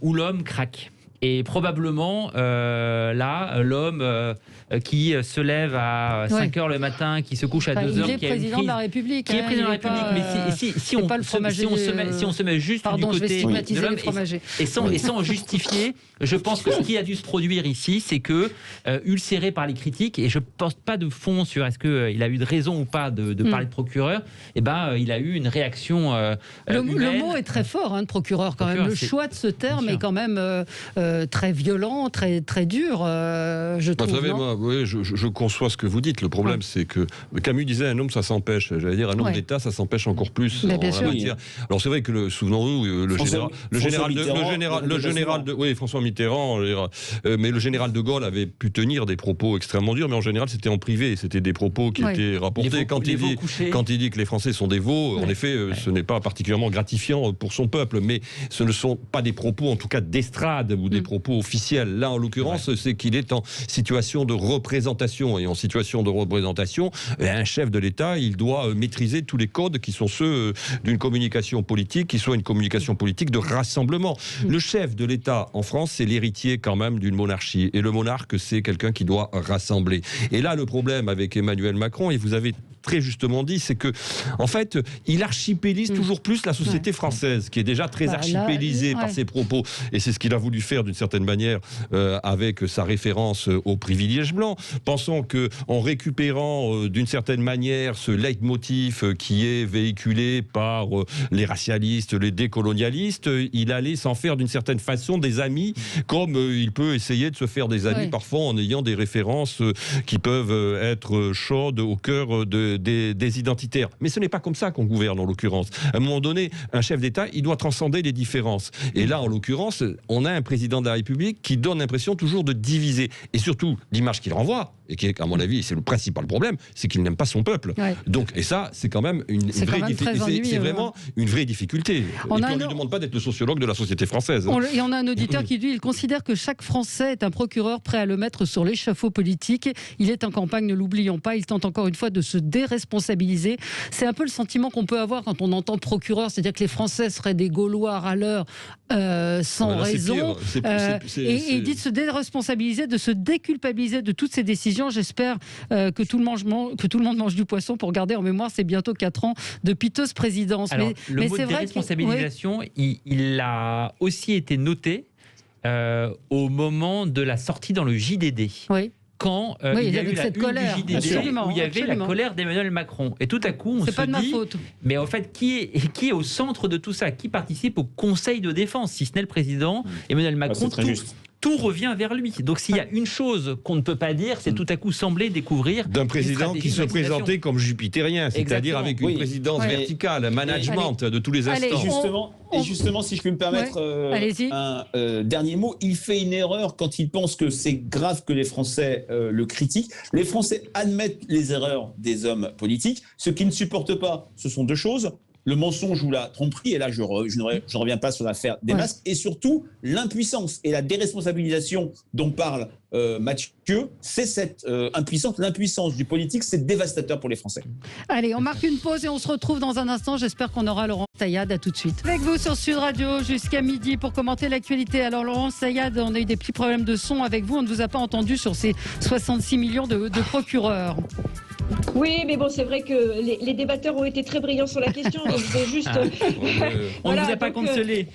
où l'homme craque. Et probablement, là, l'homme qui se lève à 5 heures le matin, qui se couche à 2 heures, qui est président de la République. Qui est président de la République. Mais si on se met juste du côté de l'homme, et sans justifier, je pense que ce qui a dû se produire ici, c'est que, ulcéré par les critiques, et je ne pense pas de fond sur est-ce qu'il a eu de raison ou pas de parler de procureur, il a eu une réaction humaine. Le mot est très fort, de procureur quand même. Le choix de ce terme est quand même... très violent, très, très dur, je trouve. Vous savez, moi, je conçois ce que vous dites. Le problème, c'est que Camus disait un homme, ça s'empêche. J'allais dire, un homme d'État, ça s'empêche encore plus. Alors c'est vrai que souvenons-nous, François Mitterrand, mais le général de Gaulle avait pu tenir des propos extrêmement durs, mais en général, c'était en privé. C'était des propos qui étaient rapportés. Quand il dit que les Français sont des veaux, en effet, ce n'est pas particulièrement gratifiant pour son peuple, mais ce ne sont pas des propos, en tout cas d'estrade ou des propos officiels. Là, en l'occurrence, c'est qu'il est en situation de représentation. Et en situation de représentation, un chef de l'État, il doit maîtriser tous les codes qui sont ceux d'une communication politique, qui soit une communication politique de rassemblement. Le chef de l'État en France, c'est l'héritier quand même d'une monarchie. Et le monarque, c'est quelqu'un qui doit rassembler. Et là, le problème avec Emmanuel Macron, et vous avez très justement dit, c'est que, en fait, il archipélise toujours plus la société française, qui est déjà très archipélisée par ses propos. Et c'est ce qu'il a voulu faire d'une certaine manière avec sa référence au privilège blanc. Pensons qu'en récupérant d'une certaine manière ce leitmotiv qui est véhiculé par les racialistes, les décolonialistes, il allait s'en faire d'une certaine façon des amis, comme il peut essayer de se faire des amis parfois en ayant des références qui peuvent être chaudes au cœur des identitaires. Mais ce n'est pas comme ça qu'on gouverne en l'occurrence. À un moment donné, un chef d'État, il doit transcender les différences. Et là, en l'occurrence, on a un président de la République qui donne l'impression toujours de diviser. Et surtout, l'image qu'il renvoie, et qui est, à mon avis, c'est le principal problème, c'est qu'il n'aime pas son peuple. Donc, et ça, c'est quand même une vraie difficulté. C'est vraiment une vraie difficulté. Et puis, on ne lui demande pas d'être le sociologue de la société française. Et on a un auditeur qui dit, il considère que chaque Français est un procureur prêt à le mettre sur l'échafaud politique. Il est en campagne, ne l'oublions pas. Il tente encore une fois de se déresponsabiliser. C'est un peu le sentiment qu'on peut avoir quand on entend procureur, c'est-à-dire que les Français seraient des Gaulois râleurs sans raison. Et il dit de se déresponsabiliser, de se déculpabiliser de toutes ces décisions. J'espère que tout le monde mange du poisson pour garder en mémoire ces bientôt 4 ans de piteuse présidence. Alors, le mot de déresponsabilisation, il a aussi été noté au moment de la sortie dans le JDD. Quand il y a eu la une colère, du JDD où il y avait la colère d'Emmanuel Macron. Et tout à coup, on se dit... ma faute. Mais en fait, qui est au centre de tout ça? Qui participe au Conseil de défense? Si ce n'est le président Emmanuel Macron, tout revient vers lui. Donc s'il y a une chose qu'on ne peut pas dire, c'est tout à coup sembler découvrir... D'un président qui se présentait comme jupitérien, c'est-à-dire avec une présidence verticale, un management de tous les instants. Et justement, si je puis me permettre un dernier mot, il fait une erreur quand il pense que c'est grave que les Français le critiquent. Les Français admettent les erreurs des hommes politiques. Ce qu'ils ne supportent pas, ce sont deux choses: le mensonge ou la tromperie, et là je ne reviens pas sur l'affaire des masques, et surtout l'impuissance et la déresponsabilisation dont parle Mathieu, c'est cette l'impuissance du politique, c'est dévastateur pour les Français. Allez, on marque une pause et on se retrouve dans un instant. J'espère qu'on aura Laurent Sayad. À tout de suite. Avec vous sur Sud Radio jusqu'à midi pour commenter l'actualité. Alors Laurent Sayad, on a eu des petits problèmes de son avec vous. On ne vous a pas entendu sur ces 66 millions de procureurs. Oui, mais bon, c'est vrai que les débatteurs ont été très brillants sur la question. Donc je vais juste. On ne vous a pas consolé.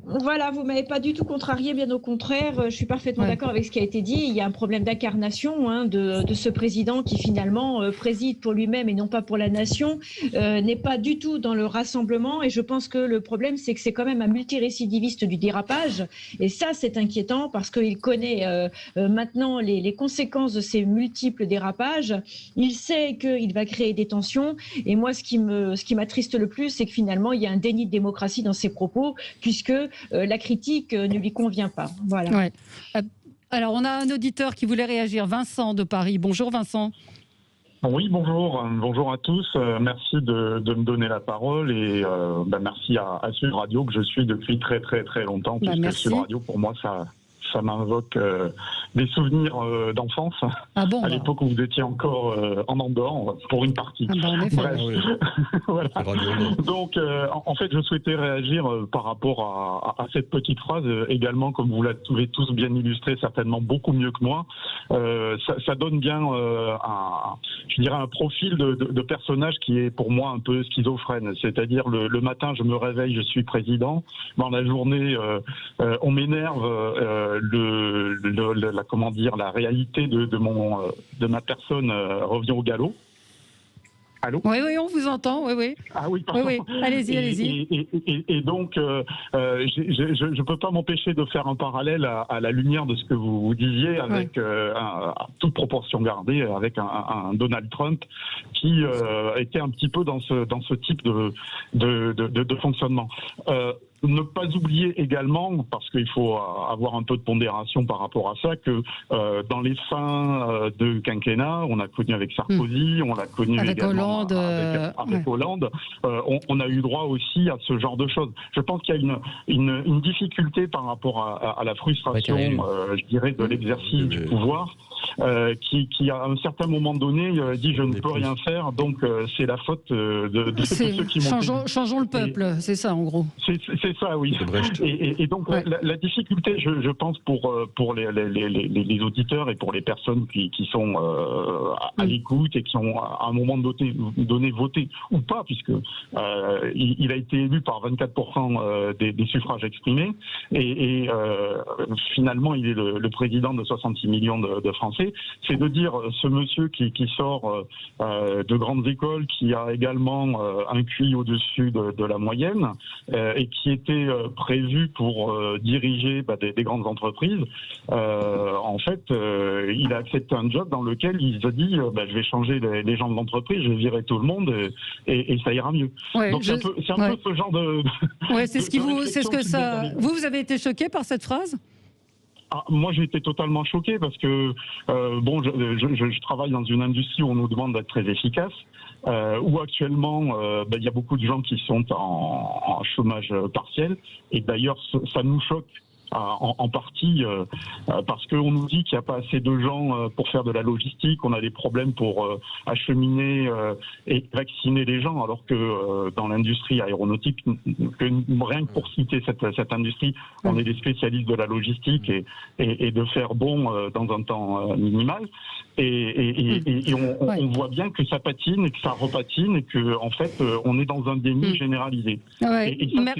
Voilà, vous m'avez pas du tout contrarié, bien au contraire. Je suis parfaitement d'accord avec ce qui a été dit. Il y a un problème d'incarnation de ce président qui finalement préside pour lui-même et non pas pour la nation, n'est pas du tout dans le rassemblement. Et je pense que le problème, c'est que c'est quand même un multirécidiviste du dérapage. Et ça, c'est inquiétant parce qu'il connaît maintenant les conséquences de ces multiples dérapages. Il sait qu'il va créer des tensions. Et moi, ce qui m'attriste le plus, c'est que finalement, il y a un déni de démocratie dans ses propos, puisque la critique ne lui convient pas. Voilà. Ouais. Alors, on a un auditeur qui voulait réagir. Vincent de Paris. Bonjour Vincent. Oui, bonjour. Bonjour à tous. Merci de me donner la parole et merci à Sud Radio que je suis depuis très très très longtemps. Puisque Sud Radio, pour moi, ça m'invoque des souvenirs d'enfance. Ah bon, à l'époque où vous étiez encore en Andorre, pour une partie. Bref. Voilà. Donc, en fait, je souhaitais réagir par rapport à cette petite phrase, également, comme vous l'avez tous bien illustré, certainement beaucoup mieux que moi. Ça donne bien un profil de personnage qui est pour moi un peu schizophrène. C'est-à-dire, le matin, je me réveille, je suis président. Dans la journée, on m'énerve. La réalité de ma personne revient au galop. Allô ? Oui, on vous entend, oui. Ah oui, pardon. Oui. Allez-y. Et donc, je ne peux pas m'empêcher de faire un parallèle à la lumière de ce que vous disiez, avec toute proportion gardée, avec un Donald Trump qui était un petit peu dans ce type de fonctionnement. Ne pas oublier également, parce qu'il faut avoir un peu de pondération par rapport à ça, que dans les fins de quinquennat, on a connu avec Sarkozy, on l'a connu avec également Hollande, avec Hollande, on a eu droit aussi à ce genre de choses. Je pense qu'il y a une difficulté par rapport à la frustration, je dirais, de l'exercice du pouvoir, qui à un certain moment donné dit je ne peux rien faire, donc c'est la faute de ceux qui m'ont... Changeons le peuple, c'est ça en gros. C'est ça, oui. Et donc la difficulté, je pense pour les auditeurs et pour les personnes qui sont à l'écoute et qui ont à un moment donné voté ou pas, puisque il a été élu par 24% des suffrages exprimés et finalement il est le président de 66 millions de Français. C'est de dire ce monsieur qui sort de grandes écoles, qui a également un QI au-dessus de la moyenne et qui était prévu pour diriger des grandes entreprises. En fait, il a accepté un job dans lequel il se dit je vais changer les gens de l'entreprise, je vais virer tout le monde et ça ira mieux. Ouais, donc c'est un peu ce genre de... c'est ce que ça... Vous avez été choqué par cette phrase ? Moi, j'ai été totalement choqué parce que je travaille dans une industrie où on nous demande d'être très efficace, où actuellement il y a beaucoup de gens qui sont en chômage partiel, et d'ailleurs ça nous choque en partie parce qu'on nous dit qu'il n'y a pas assez de gens pour faire de la logistique, on a des problèmes pour acheminer et vacciner les gens, alors que dans l'industrie aéronautique, rien que pour citer cette industrie, on est des spécialistes de la logistique et de faire bon dans un temps minimal. Et on voit bien que ça patine et que ça repatine et que en fait on est dans un déni généralisé. Et ça,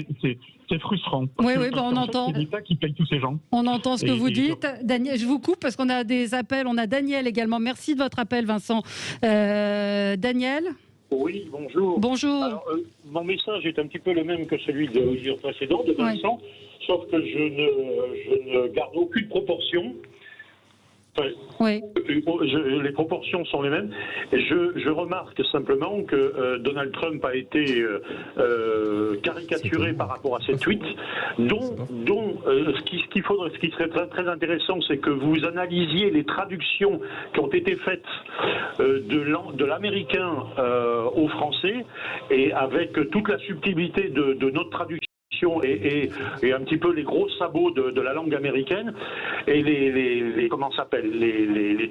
c'est frustrant. Oui, on entend. C'est l'État qui paye tous ces gens. On entend ce que vous dites. Daniel, je vous coupe parce qu'on a des appels. On a Daniel également. Merci de votre appel, Vincent. Daniel ? Oui, bonjour. Bonjour. Alors, mon message est un petit peu le même que celui de l'auditeur précédent, de Vincent, sauf que je ne garde aucune proportion. Oui. Les proportions sont les mêmes. Et je remarque simplement que Donald Trump a été caricaturé par rapport à ces tweets, dont ce qui serait très, très intéressant, c'est que vous analysiez les traductions qui ont été faites de l'américain au français, et avec toute la subtilité de notre traduction et un petit peu les gros sabots de la langue américaine, et les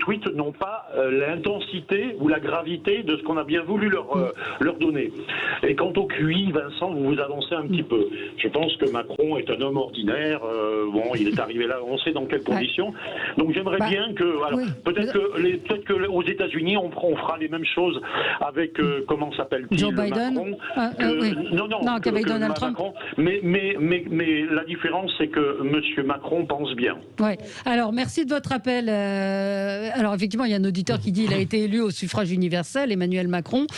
tweets n'ont pas l'intensité ou la gravité de ce qu'on a bien voulu leur donner. Et quant au QI, Vincent, vous vous avancez un petit peu. Je pense que Macron est un homme ordinaire. Il est arrivé là, on sait dans quelles conditions. Donc j'aimerais bien que, peut-être que aux États-Unis, on fera les mêmes choses avec comment s'appelle-t-il, Joe Biden. Macron. Qu'avec Donald Trump. Mais la différence, c'est que M. Macron pense bien. Oui. Alors, merci de votre appel. Alors, effectivement, il y a un auditeur qui dit qu'il a été élu au suffrage universel, Emmanuel Macron.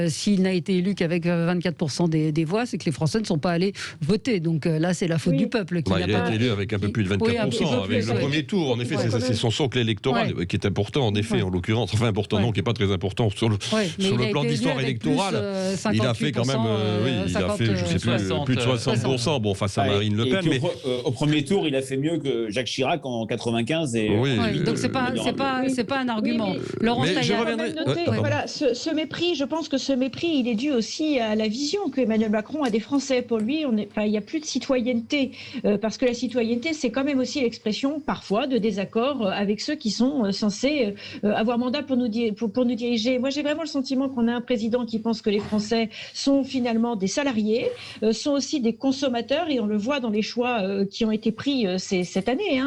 S'il n'a été élu qu'avec 24% des voix, c'est que les Français ne sont pas allés voter. Donc là, c'est la faute du peuple. Il a été élu avec un peu plus de 24%, avec le premier tour. En effet, c'est son socle électoral qui est important, en effet, en l'occurrence. Enfin, important, non, qui n'est pas très important sur le plan de l'histoire électorale. Il a fait quand même, il a fait, je ne sais plus de 60%. Bon, face à Marine Le Pen. Mais au premier tour, il a fait mieux que Jacques Chirac en 95. Donc c'est pas un argument. Laurence Taillard. Voilà, ce mépris, je pense que ce mépris, il est dû aussi à la vision que Emmanuel Macron a des Français. Pour lui, il n'y a plus de citoyenneté, parce que la citoyenneté, c'est quand même aussi l'expression parfois de désaccords avec ceux qui sont censés avoir mandat pour nous diriger. Moi, j'ai vraiment le sentiment qu'on a un président qui pense que les Français sont finalement des salariés, sont aussi des consommateurs, et on le voit dans les choix qui ont été pris cette année,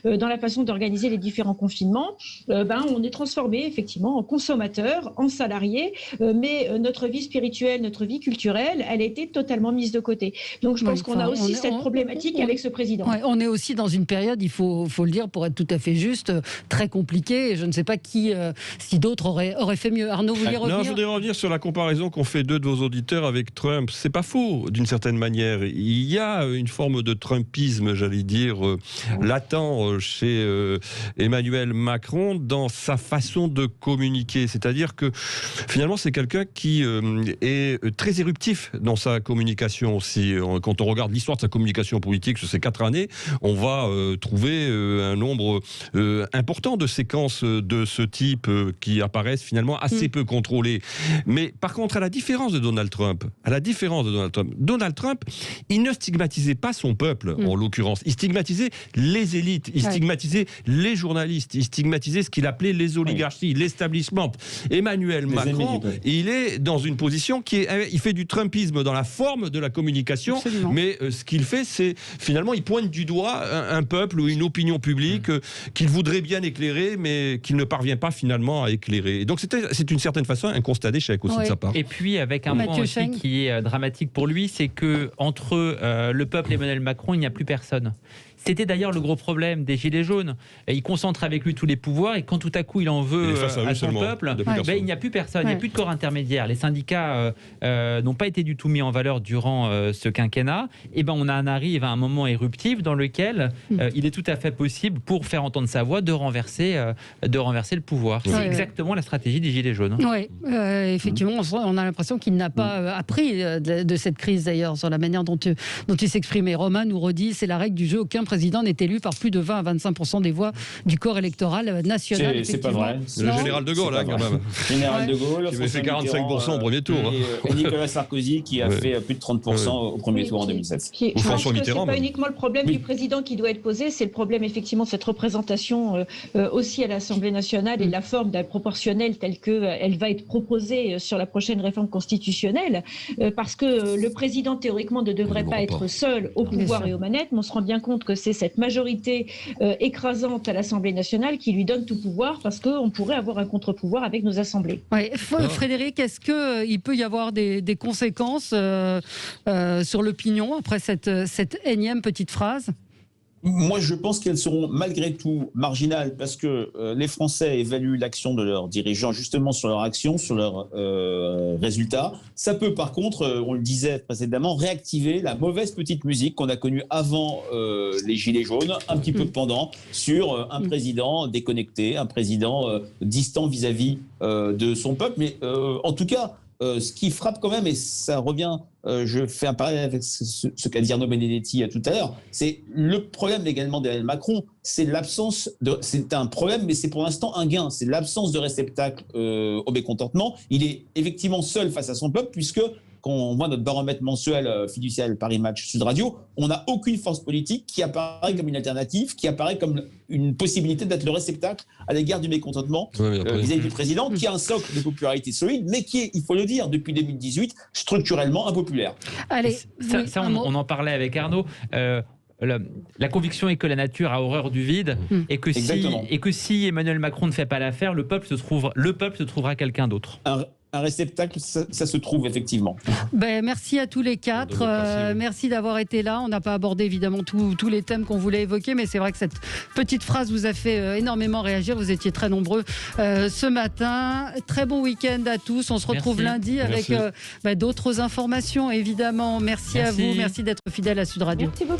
dans la façon d'organiser les différents confinements. On est transformé effectivement en consommateurs, en salariés, mais notre vie spirituelle, notre vie culturelle, elle a été totalement mise de côté. Donc je pense qu'on a aussi cette problématique avec ce président. On est aussi dans une période, il faut le dire pour être tout à fait juste, très compliquée, et je ne sais pas si d'autres auraient fait mieux. Arnaud, vous voulez revenir? Non, je voudrais revenir sur la comparaison qu'ont fait deux de vos auditeurs avec Trump. C'est pas faux, d'une certaine manière. Il y a une forme de trumpisme, j'allais dire, latent chez Emmanuel Macron dans sa façon de communiquer. C'est-à-dire que finalement, c'est quelqu'un qui est très éruptif dans sa communication aussi. Quand on regarde l'histoire de sa communication politique sur ces 4 années, on va trouver un nombre important de séquences de ce type qui apparaissent finalement assez peu contrôlées. Mais par contre, à la différence de Donald Trump, Donald Trump, il ne stigmatisait pas son peuple, en l'occurrence. Il stigmatisait les élites, il stigmatisait les journalistes, il stigmatisait ce qu'il appelait les oligarchies, l'establishment. Emmanuel Macron, il est dans une position il fait du trumpisme dans la forme de la communication, mais ce qu'il fait, c'est finalement, il pointe du doigt un peuple ou une opinion publique qu'il voudrait bien éclairer, mais qu'il ne parvient pas finalement à éclairer. Donc c'est d'une certaine façon un constat d'échec aussi de sa part. Et puis avec un point aussi qui est dramatique pour lui, c'est que entre le peuple et Emmanuel Macron, il n'y a plus personne. C'était d'ailleurs le gros problème des Gilets jaunes. Il concentre avec lui tous les pouvoirs, et quand tout à coup il en veut à son peuple, il n'y a plus personne, il n'y a plus de corps intermédiaire. Les syndicats n'ont pas été du tout mis en valeur durant ce quinquennat. Et on arrive à un moment éruptif dans lequel il est tout à fait possible, pour faire entendre sa voix, de renverser le pouvoir. C'est exactement la stratégie des Gilets jaunes. Oui, effectivement, on a l'impression qu'il n'a pas appris de cette crise d'ailleurs, sur la manière dont il s'exprimait. Romain nous redit, c'est la règle du jeu, aucun président n'est élu par plus de 20 à 25% des voix du corps électoral national. C'est pas vrai. Le général de Gaulle, quand même. Général de Gaulle, qui a fait 45% au premier tour. Et Nicolas Sarkozy, qui a fait plus de 30% au premier tour en 2007. Ou François Mitterrand. C'est pas uniquement le problème du président qui doit être posé, c'est le problème effectivement de cette représentation aussi à l'Assemblée nationale, et la forme d'un proportionnel telle qu'elle va être proposée sur la prochaine réforme constitutionnelle, parce que le président théoriquement ne devrait pas être seul au pouvoir et aux manettes, mais on se rend bien compte que c'est cette majorité écrasante à l'Assemblée nationale qui lui donne tout pouvoir, parce qu'on pourrait avoir un contre-pouvoir avec nos assemblées. Oui. Frédéric, est-ce qu'il peut y avoir des conséquences sur l'opinion après cette énième petite phrase ? Moi, je pense qu'elles seront malgré tout marginales parce que les Français évaluent l'action de leurs dirigeants justement sur leur action, sur leurs résultats. Ça peut, par contre, on le disait précédemment, réactiver la mauvaise petite musique qu'on a connue avant les Gilets jaunes, un petit peu pendant, sur un président déconnecté, un président distant vis-à-vis de son peuple. Mais en tout cas, ce qui frappe quand même, et ça revient, je fais un parallèle avec ce qu'a dit Arnaud Benedetti tout à l'heure, c'est le problème également d'Emmanuel Macron, c'est l'absence c'est un problème, mais c'est pour l'instant un gain, c'est l'absence de réceptacle au mécontentement. Il est effectivement seul face à son peuple, puisque quand on voit notre baromètre mensuel fiducial Paris Match Sud Radio, on n'a aucune force politique qui apparaît comme une alternative, qui apparaît comme une possibilité d'être le réceptacle à l'égard du mécontentement vis-à-vis du président, qui a un socle de popularité solide, mais qui est, il faut le dire, depuis 2018, structurellement impopulaire. Allez, on en parlait avec Arnaud. La conviction est que la nature a horreur du vide et que si Emmanuel Macron ne fait pas l'affaire, le peuple se trouvera quelqu'un d'autre. Un réceptacle, ça se trouve effectivement. Merci à tous les quatre. Merci d'avoir été là. On n'a pas abordé évidemment tous les thèmes qu'on voulait évoquer, mais c'est vrai que cette petite phrase vous a fait énormément réagir. Vous étiez très nombreux ce matin. Très bon week-end à tous. On se retrouve lundi avec d'autres informations, évidemment. Merci à vous. Merci d'être fidèles à Sud Radio. Merci beaucoup.